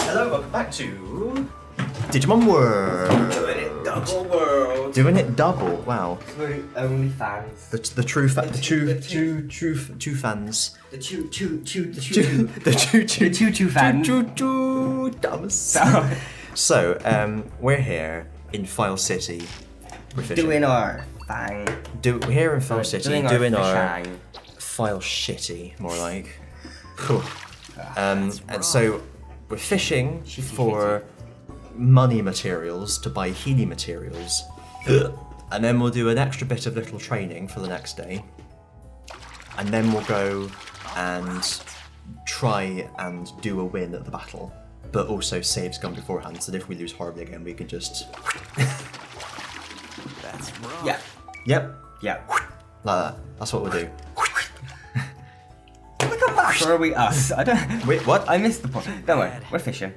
Hello, welcome back to Digimon World. Doing it double world. Doing it double. Wow. We're only fans. The true fans. The choo fans. So, we're here in File City. We're fishing. Doing our thing. We're here in File City doing our fishing. File Shitty, more like. And so we're fishing for money materials to buy Healy materials. And then we'll do an extra bit of little training for the next day. And then we'll go and try and do a win at the battle. But also save scum beforehand, so that if we lose horribly again, we can just... That's wrong. Yeah. Yep. Yeah. Like that. That's what we'll do. Or are we us? I don't. Wait, what? I missed the point. Don't worry, we're fishing.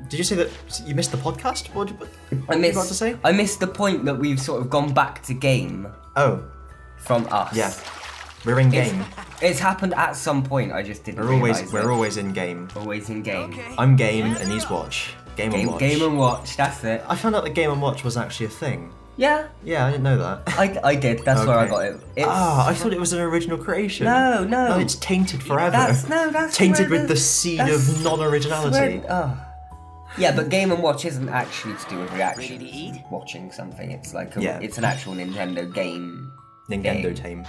Did you say that you missed the podcast? What were you about to say? I missed the point that we've sort of gone back to game Oh, from us. yeah. We're in game. It's happened at some point. I just didn't. We're always in game. Always in game. Okay. I'm game and he's watch. Game and watch. Game and watch. That's it. I found out that game and watch was actually a thing. Yeah. Yeah, I didn't know that. I did. That's where I Okay. got it. It's, I thought it was an original creation. No. No, it's tainted forever. That's tainted where with the seed of non-originality. Yeah, but Game and Watch isn't actually to do with reaction. Ready to eat? Watching something. It's like it's an actual Nintendo game. Nintendo tame.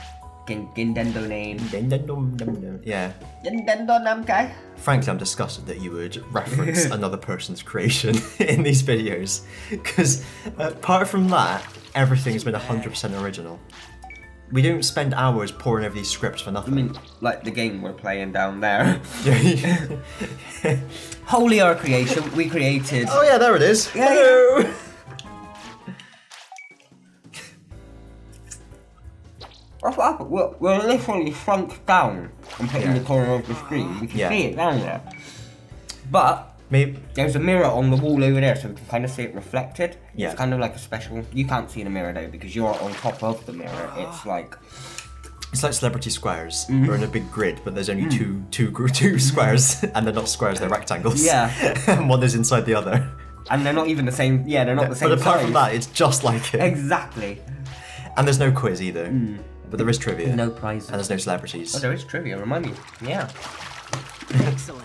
Nintendo name. Nintendo. Yeah. Nintendo Namkai. Frankly, I'm disgusted that you would reference another person's creation in these videos, because apart from that, everything's been 100% original. We don't spend hours poring over these scripts for I nothing. mean, like the game we're playing down there. Oh Wholly our creation. We created. yeah, there it is. Yeah, Hello. What's happened? We're literally shrunk down and put in the corner of the screen. We can Yeah. see it down there. But Maybe. there's a mirror on the wall over there, so we can kind of see it reflected. Yeah. It's kind of like a special. You can't see the mirror though because you're on top of the mirror. It's like. It's like Celebrity Squares. We're in a big grid, but there's only two squares, and they're not squares; they're rectangles. Yeah. And one is inside the other. And they're not even the same. Yeah, they're not the same. But apart size. from that, it's just like it. Exactly. And there's no quiz either. But there is trivia. No prizes. And there's no celebrities. Oh, there is trivia. Remind me. Yeah. Excellent.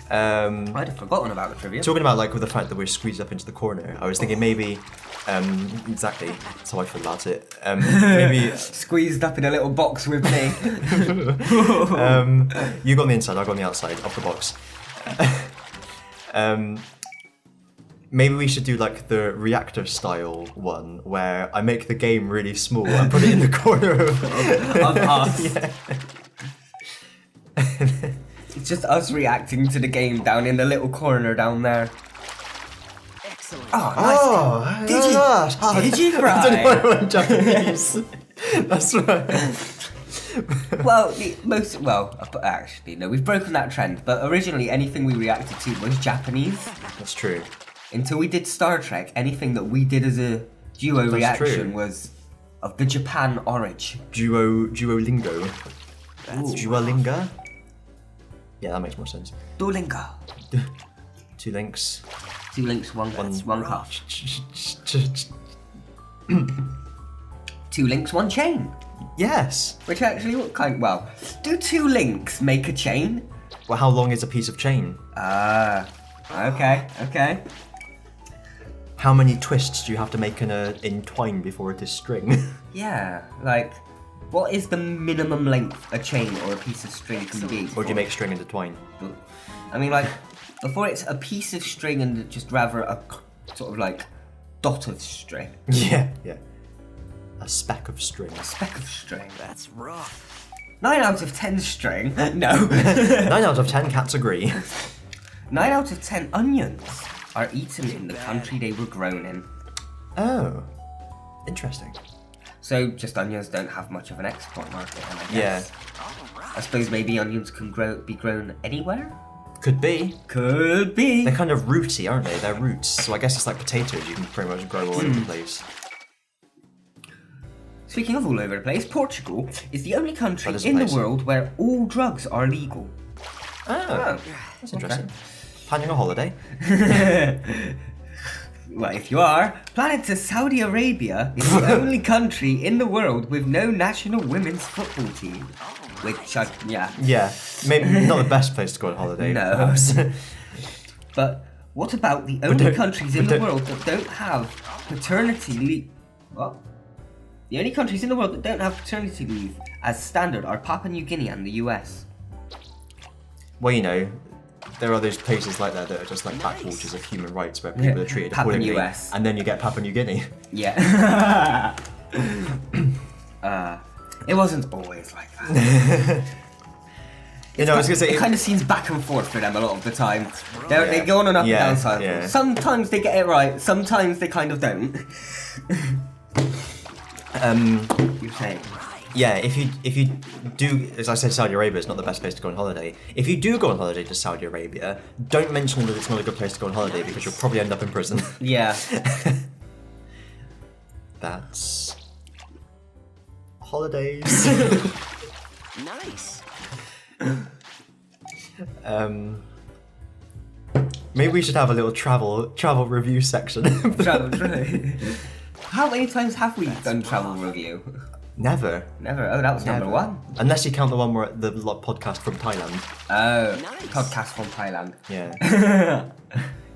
I'd have forgotten about the trivia. Talking about like with the fact that we're squeezed up into the corner, I was thinking maybe, exactly, that's how I feel about it. Maybe Squeezed up in a little box with me. you go on the inside, I go on the outside of the box. Maybe we should do like the reactor style one where I make the game really small and put it in the corner of us. Yeah. It's just us reacting to the game down in the little corner down there. Excellent. Oh, nice. Did you I fry? don't know why I'm Japanese. That's right. Well, actually, no, we've broken that trend. But originally, anything we reacted to was Japanese. That's true. Until we did Star Trek, anything that we did as a duo That's reaction true. was of the Japan origin. Duolingo. Duolinga? Yeah, that makes more sense. Duolingo. 2 links. 2 links, one cup. 2 links, 1 chain. Yes. Which actually, do 2 links make a chain? Well, how long is a piece of chain? Okay. How many twists do you have to make in twine before it is string? Yeah, like, what is the minimum length a chain or a piece of string can be? Or do you make string into twine? I mean, like, before it's a piece of string and just rather a sort of like dot of string. Yeah. A speck of string. A speck of string. That's rough. 9 out of 10 string. No. 9 out of 10 cats agree. 9 out of 10 onions are eaten in the country they were grown in. Oh. Interesting. So just onions don't have much of an export market, then, I Yeah. guess. I suppose maybe onions can be grown anywhere? Could be. Could be. They're kind of rooty, aren't they? They're roots. So I guess it's like potatoes. You can pretty much grow all over the place. Speaking of all over the place, Portugal is the only country That is a in the place. world where all drugs are legal. Oh, that's interesting. Planning a holiday? Well, if you are, plan it to Saudi Arabia is the only country in the world with no national women's football team. Which, yeah. Yeah, maybe not the best place to go on holiday, No. perhaps. But what about the only countries in the world that don't have paternity leave? What? The only countries in the world that don't have paternity leave as standard are Papua New Guinea and the US. Well, you know, there are those places like that that are just like backwaters of human rights where people are treated Papua accordingly. US. And then you get Papua New Guinea. Yeah. It wasn't always like that. You know, I was gonna say It kind of seems back and forth for them a lot of the time. They go on an up and Yeah, down cycle. yeah. Sometimes they get it right, sometimes they kind of don't. You're saying? yeah, if you do, as I said, Saudi Arabia is not the best place to go on holiday. If you do go on holiday to Saudi Arabia, don't mention that it's not a good place to go on holiday because you'll probably end up in prison. Yeah. That's holidays. Nice. Maybe we should have a little travel review section. How many times have we done travel review? Never. Never. Oh, that was number one. Unless you count the one where the podcast from Thailand. Oh, Nice. podcast from Thailand. Yeah.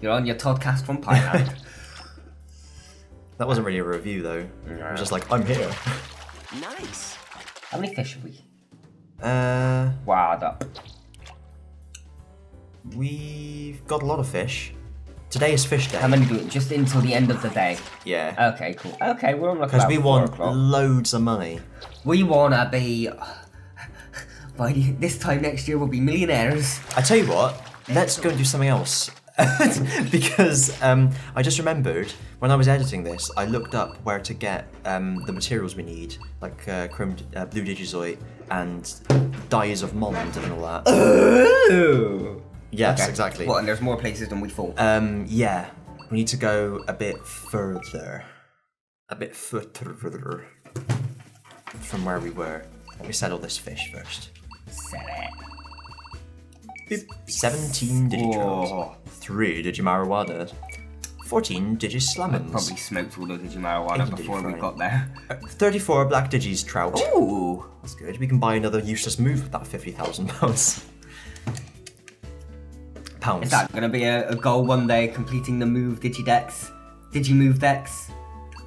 You're on your podcast from Thailand. That wasn't really a review though. It was just like, I'm here. Nice. How many fish have we? Uh, Wad up. we've got a lot of fish. Today is fish day. How many do we? Just until the end of the day. Yeah. Okay, cool. Okay, we're on like Because about we 4 want o'clock. loads of money. We wanna be. By this time next year, we'll be millionaires. I tell you what, let's go and do something else. Because I just remembered when I was editing this, I looked up where to get the materials we need, like chrome, blue digizoid, and dyes of Mond and all that. Ooh. Yes, Okay. exactly. What? And there's more places than we thought. Yeah, we need to go a bit further. A bit further from where we were. Let me settle this fish first. Set it. Boop. 17 Digitrons. Whoa. 3 Digimarijuana. 14 Digislamons. Probably smoked all the Digimarijuana Indeed, before we right. got there. 34 Black Digis Trout. Ooh. That's good. We can buy another useless move with that £50,000. Pounds. Is that gonna be a goal one day, completing the move Digimove decks?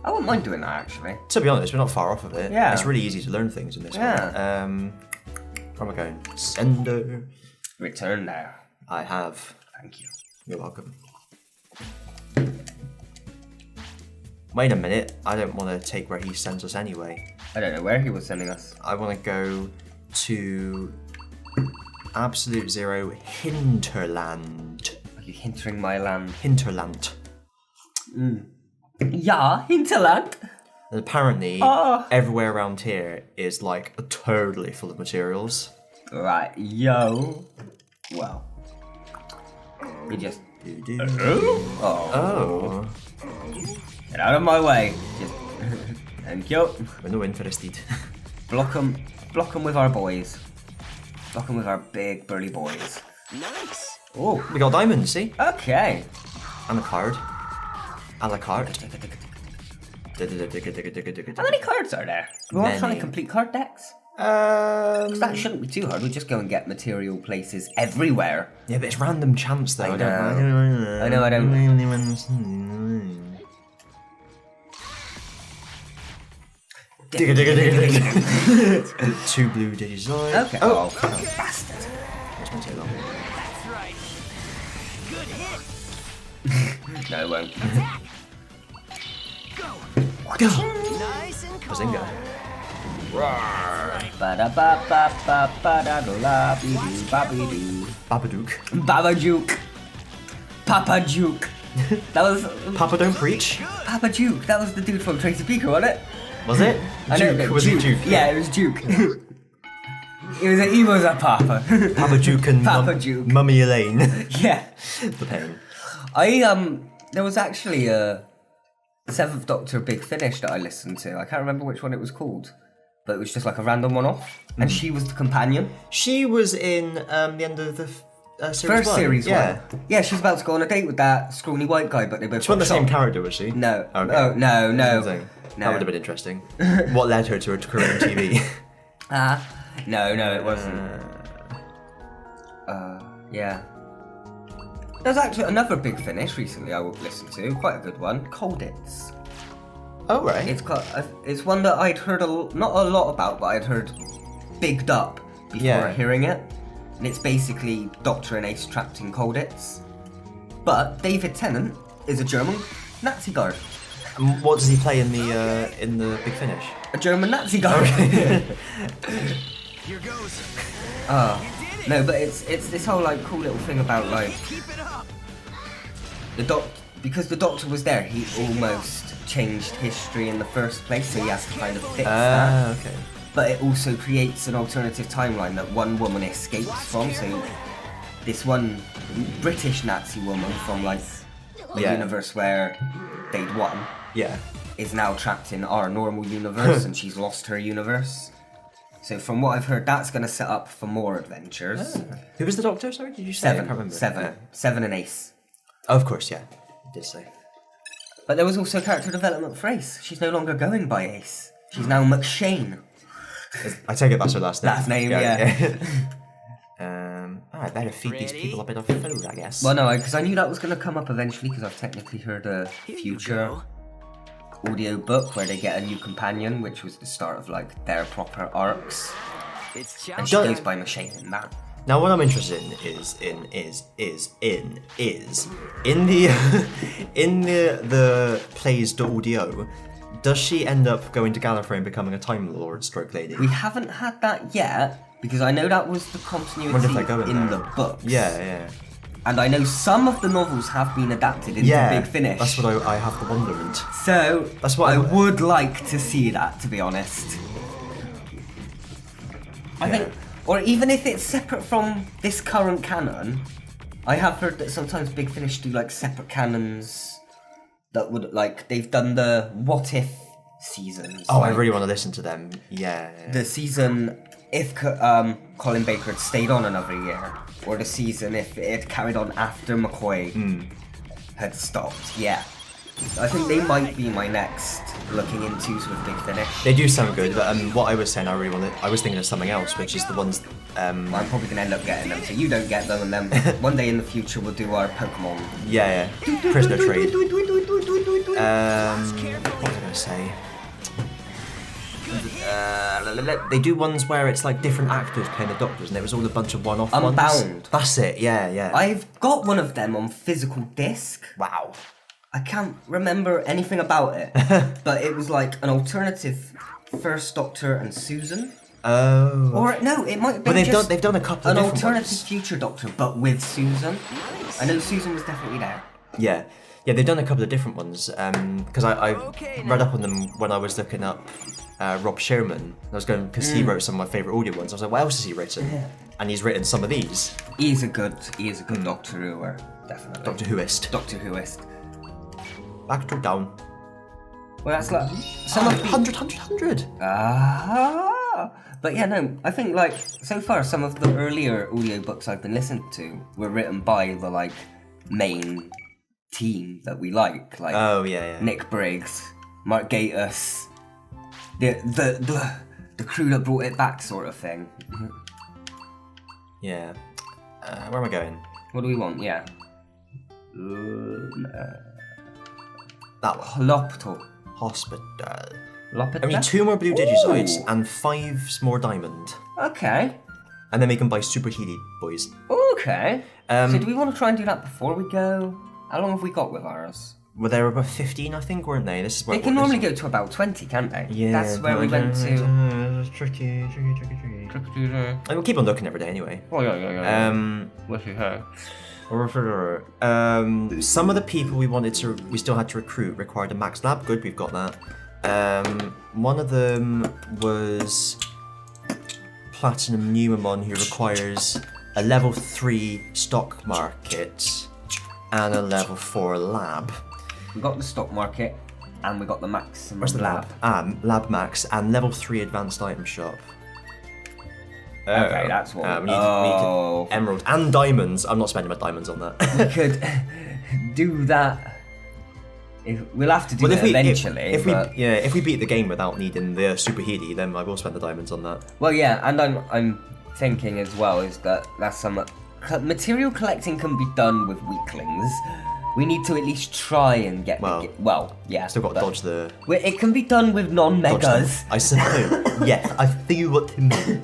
I wouldn't mind doing that actually. To be honest, we're not far off of it. Yeah. It's really easy to learn things in this Yeah. one. Where am I going? Sender. Return now. I have. Thank you. You're welcome. Wait a minute. I don't want to take where he sends us anyway. I don't know where he was sending us. I want to go to Absolute Zero Hinterland. Are you hindering my land? Hinterland. Yeah, hinterland. And apparently, Oh. everywhere around here is like totally full of materials. Right, yo. Well. You just. Oh. Oh, Get out of my way. Just. Thank you. we're no interested. Block them with our boys. Block them with our big burly boys. Nice. Oh. We got diamonds, see? Okay. And a card. A la carte. How many cards are there? We want to try Many. and complete card decks? That shouldn't be too hard. We just go and get material places everywhere. Yeah, but it's random chance though. I know, I don't. Digga, digga, digga, digga. 2 blue Digizoid. Okay. Oh, Bastard. that's been too long. That's right. Good hit. No, it won't. Go. Go. Nice and calm. Bazinga. Ba-da-ba-ba-ba-ba-da-da-la-bee-doo-ba-bee-doo. Babadook. Babajuke. Papa Juke. That was Papa don't preach. Papa Juke. That was the dude from Tracy Beaker, wasn't it? Was it? I know, Duke. but Was it Duke? Yeah, it was Duke. He was a Papa. Papa Duke and Papa Duke. Mummy Elaine. Yeah. The pain. There was actually a Seventh Doctor Big Finish that I listened to. I can't remember which one it was called, but it was just like a random one-off, and she was the companion. She was in the end of the series First one? series Yeah. one. Yeah, she's about to go on a date with that scrawny white guy, but they both She wasn't the got same shot. character, was she? No. Okay. No. That No. would have been interesting. What led her to a career in TV? No, it wasn't. Yeah. There's actually another Big Finish recently I listened to, quite a good one, Colditz. Oh, right. It's one that I'd heard not a lot about, but I'd heard bigged up before hearing it. And it's basically Doctor and Ace trapped in Colditz. But David Tennant is a German Nazi guard. And what does he play in the Big Finish? A German Nazi guard. Here goes. No, but it's this whole like cool little thing about like Keep it up. because the Doctor was there, he almost changed history in the first place, so he has to kind of fix that. Okay. But it also creates an alternative timeline that one woman escapes from. So this one British Nazi woman from like the universe where they'd won is now trapped in our normal universe, and she's lost her universe. So from what I've heard, that's going to set up for more adventures. Who was the Doctor? Sorry, did you say? I can't remember. Seven and Ace. Oh, of course, yeah. You did say. But there was also character development for Ace. She's no longer going by Ace. She's now McShane. I take it that's her last name. Last name, yeah. I better feed these people a bit of food, I guess. Well, no, because I knew that was going to come up eventually, because I've technically heard a future audio book where they get a new companion, which was the start of like their proper arcs. It's And she goes by McShane in that. Now, what I'm interested in is in the in the plays audio. Does she end up going to Gallifrey and becoming a Time Lord stroke lady? We haven't had that yet, because I know that was the continuity Wonder if they're going in there. the books. Yeah. And I know some of the novels have been adapted into Big Finish. That's what I have the wonderment. So, That's what I would like to see that, to be honest. I think, or even if it's separate from this current canon, I have heard that sometimes Big Finish do like separate canons that would, like, they've done the What If seasons. Oh, like, I really want to listen to them. Yeah. the season if Colin Baker had stayed on another year, or the season if it had carried on after McCoy had stopped. Yeah, I think they might be my next looking into's with Big Finish. They do sound good, but what I was saying, I was thinking of something else, which is the ones. I'm probably gonna end up getting them, so you don't get them, and then one day in the future we'll do our Pokemon. Yeah. Prisoner trade. What was I gonna say? They do ones where it's like different actors playing the Doctors, and there was all a bunch of one-off ones. Unbound. That's it. Yeah. I've got one of them on physical disc. Wow. I can't remember anything about it, but it was like an alternative First Doctor and Susan. Oh. Or no, it might have been But they've done a couple of an different alternative ones. Future Doctor, but with Susan. I know Susan was definitely there. Yeah, they've done a couple of different ones. Because I read up on them when I was looking up Rob Sherman. I was going because he wrote some of my favourite audio ones. I was like, what else has he written? And he's written some of these. He is a good Doctor Who, definitely. Doctor Whoist. Doctor Whoist. Back to down. Well, that's like some of the 100. But yeah, no, I think like so far some of the earlier audiobooks I've been listening to were written by the like main team that we like Oh yeah. Nick Briggs, Mark Gatiss, the crew that brought it back, sort of thing. Yeah. Where am I going? What do we want? Yeah. That one. Lopto. Hospital. Lopita? Only 2 more blue Digizoids Ooh. and 5 more diamond. Okay. And then we can buy Super Healy boys. Okay. So do we want to try and do that before we go? How long have we got with ours? Well, they were about 15, I think, weren't they? This is where They can normally go to about 20, can't they? Yeah. That's where we went to. Tricky. And we'll keep on looking every day anyway. Oh, yeah. What's your hair? Some of the people we still had to recruit required a max lab. Good, we've got that. One of them was Platinum Numamon, who requires a level 3 stock market and a level 4 lab. We got the stock market and we got the maximum. Where's the lab? Lab max and level 3 advanced item shop. Okay, that's what. we need emerald and diamonds. I'm not spending my diamonds on that. We could do that. We'll have to do it eventually. If we beat the game without needing the super healy, then I will spend the diamonds on that. Well, yeah, and I'm thinking as well is that that's some material collecting can be done with weaklings. We need to at least try and get. Yeah. Still got to dodge the. It can be done with non-megas. I suppose. Yes, I feel what you mean.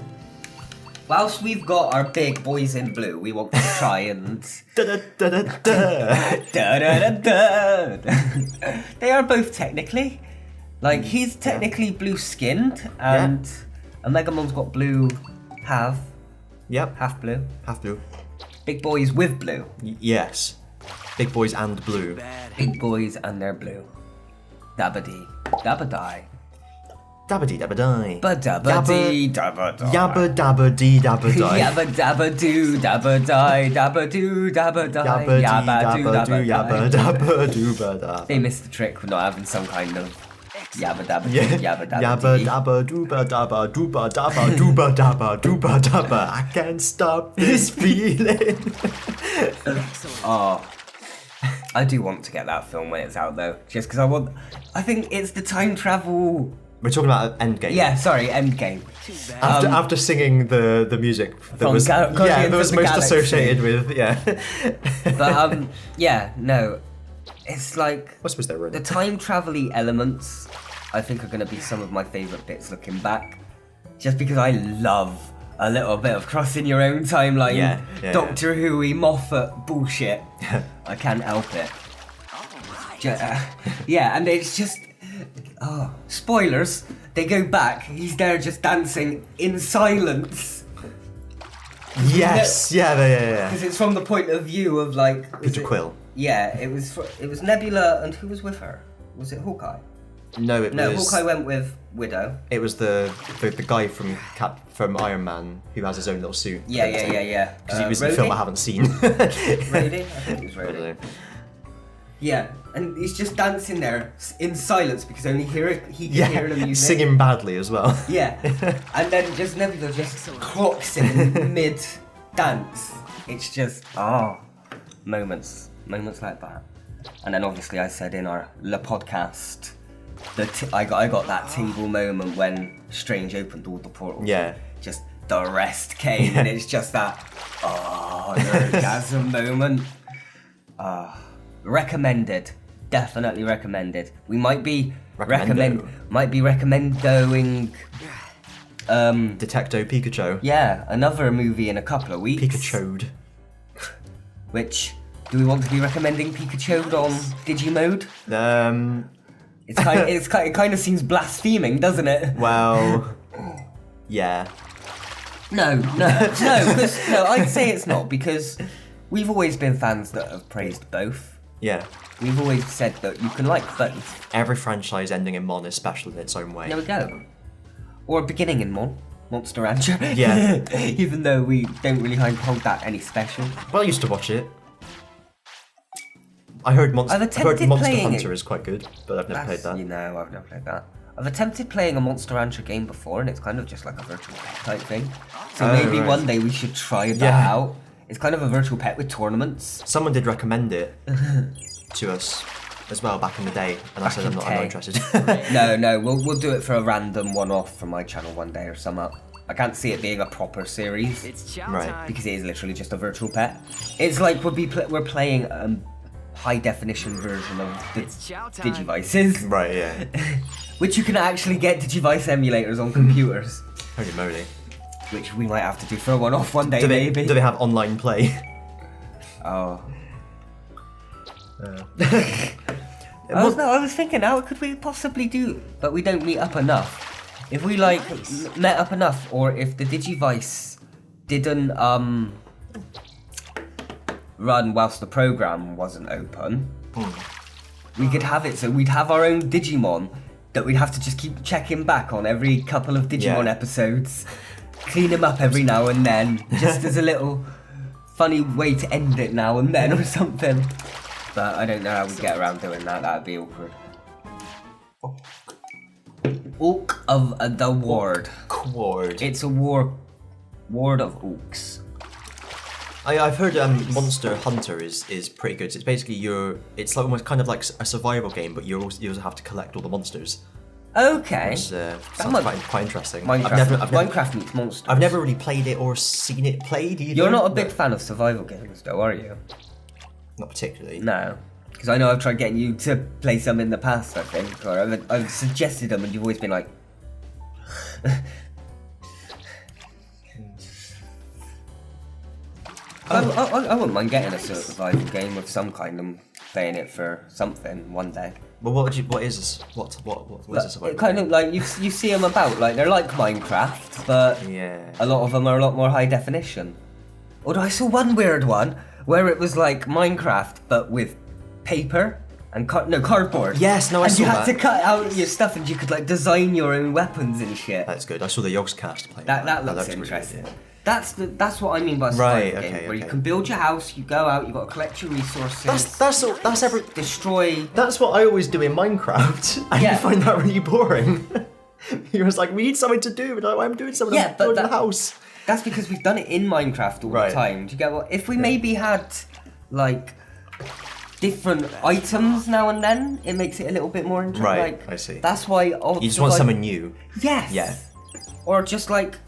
Whilst we've got our big boys in blue, we want to try and. They are both technically. Like, he's technically blue-skinned, and Omegamon's got blue half. Yep. Half blue. Half blue. Big boys with blue. Yes. Big boys and blue. Big boys and they're blue. Dabba-dee. Dabba-die. Dabba-dee dabba-die. Ba-dabba-dee dabba-die. Yabba dabba dee dabba die. Yabba dabba doo dabba die. Dabba doo dabba die. Yabba dee dabba doo yabba dabba doo ba da. They missed the trick with not having some kind of yabba dabba doo yabba dabba Yabba dee. dabba dooba dabba dooba dabba dooba dabba dooba dabba. I can't stop this feeling. Oh, I do want to get that film when it's out though, just because I think it's the time travel. We're talking about Endgame. Yeah, sorry, Endgame. After singing the music that was Guardians most of the Galaxy. associated with But no, it's like I suppose they were in the it. time travel-y elements. I think are going to be some of my favourite bits looking back, just because I love a little bit of crossing your own timeline, Doctor Who-y Moffat bullshit. I can't help it. And it's just. Oh, spoilers! They go back. He's there just dancing in silence. Yes, yeah. Because it's from the point of view of like Peter Quill. Yeah, it was Nebula, and who was with her? Was it Hawkeye? No, Hawkeye went with Widow. It was the guy from Iron Man who has his own little suit. Yeah. Because he was in the film I haven't seen. Rhodey? I think it was Rhodey. I don't know. Yeah, and he's just dancing there in silence because only he can hear the music. Singing badly as well. Yeah, and then just Nebula just clocks in mid dance. It's just moments like that. And then obviously I said in our Le podcast that I got that tingle moment when Strange opened all the portals. Yeah. Just the rest came, and it's just that the orgasm moment. Recommended, definitely recommended. We might be recommending Detecto Pikachu. Yeah, another movie in a couple of weeks. Pikachu'd. Which do we want to be recommending Pikachu on Digimode? It kind of seems blaspheming, doesn't it? Well, yeah. No, I'd say it's not, because we've always been fans that have praised both. Yeah. We've always said that you can like both. Every franchise ending in Mon is special in its own way. There we go. Or beginning in Monster Rancher. Yeah. Even though we don't really hold that any special. Well, I used to watch it. I heard Monster Hunter is quite good, but I've never played that. I've never played that. I've attempted playing a Monster Rancher game before, and it's kind of just like a virtual pet type thing. So maybe one day we should try that out. It's kind of a virtual pet with tournaments. Someone did recommend it to us as well back in the day, and I said I'm not interested. No, we'll do it for a random one-off from my channel one day or something. I can't see it being a proper series. It's chow Right. time. Because it is literally just a virtual pet. It's like we're playing a high-definition version of the It's chow time. Digivices. Right, yeah. Which you can actually get Digivice emulators on computers. Holy moly. Which we might have to do for a one-off one day, Do they maybe. have online play? Oh. I was thinking, how could we possibly do? But we don't meet up enough. If we met up enough, or if the Digivice didn't run whilst the program wasn't open, we could have it. So we'd have our own Digimon that we'd have to just keep checking back on every couple of Digimon episodes. Clean him up every now and then, just as a little funny way to end it now and then or something. But I don't know how we get around doing that. That'd be awkward. Orc of the Ward. Quard. It's a war Ward of Oaks. I've heard Monster Hunter is pretty good. It's basically it's like almost kind of like a survival game, but you also have to collect all the monsters. Okay. Which sounds quite interesting. Minecraft meets monsters. I've never really played it or seen it played either. You're not a big fan of survival games, though, are you? Not particularly. No. Because I know I've tried getting you to play some in the past, I think, or I've suggested them and you've always been like... I wouldn't mind getting a survival game of some kind and playing it for something one day. But what is this? What is this about? Kind of like you see them about, like they're like Minecraft, but Yeah. a lot of them are a lot more high definition. Although I saw one weird one where it was like Minecraft but with paper and cardboard. Yes, no, I and saw you had that. to cut out your stuff and you could like design your own weapons and shit. That's good. I saw the Yogscast play. That looks really interesting. good, yeah. That's what I mean by a Right, survival game, okay, where you okay. can build your house, you go out, you got to collect your resources. That's every. destroy. That's what I always do in Minecraft, and Yeah. you find that really boring. You're just like, we need something to do, but I'm doing something. Yeah, I'm but building a house. That's because we've done it in Minecraft all Right. the time. Do you get what? If we maybe had like different items now and then, it makes it a little bit more interesting. Right, Like, I see. That's why all You just want something new. Yes. Yeah. Or just like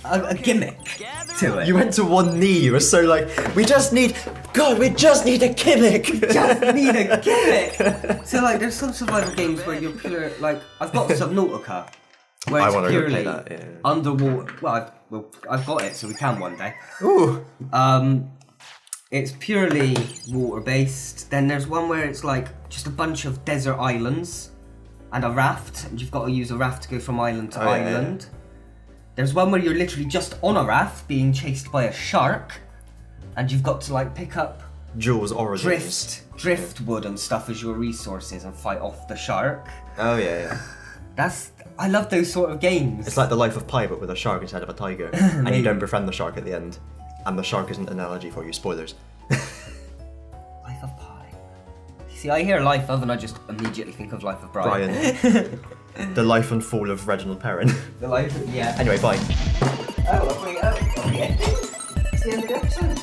a gimmick to it. You went to one knee. You were so like, we just need a gimmick. just need a gimmick. So like, there's some survival games where you're pure like. I've got Subnautica, where I it's wanna go purely play that, yeah. underwater. Well, I've got it, so we can one day. Ooh. It's purely water based. Then there's one where it's like just a bunch of desert islands and a raft, and you've got to use a raft to go from island to Oh, yeah, island. There's one where you're literally just on a raft being chased by a shark, and you've got to like pick up Jules Origins. driftwood and stuff as your resources and fight off the shark. Oh yeah. I love those sort of games. It's like the Life of Pi, but with a shark instead of a tiger, and you don't befriend the shark at the end, and the shark isn't an analogy for you. Spoilers. Life of Pi. See, I hear Life of and I just immediately think of Life of Brian. Brian. The life and fall of Reginald Perrin. The Life, yeah. Anyway, bye. Oh, wait, okay. It's the end of the episode.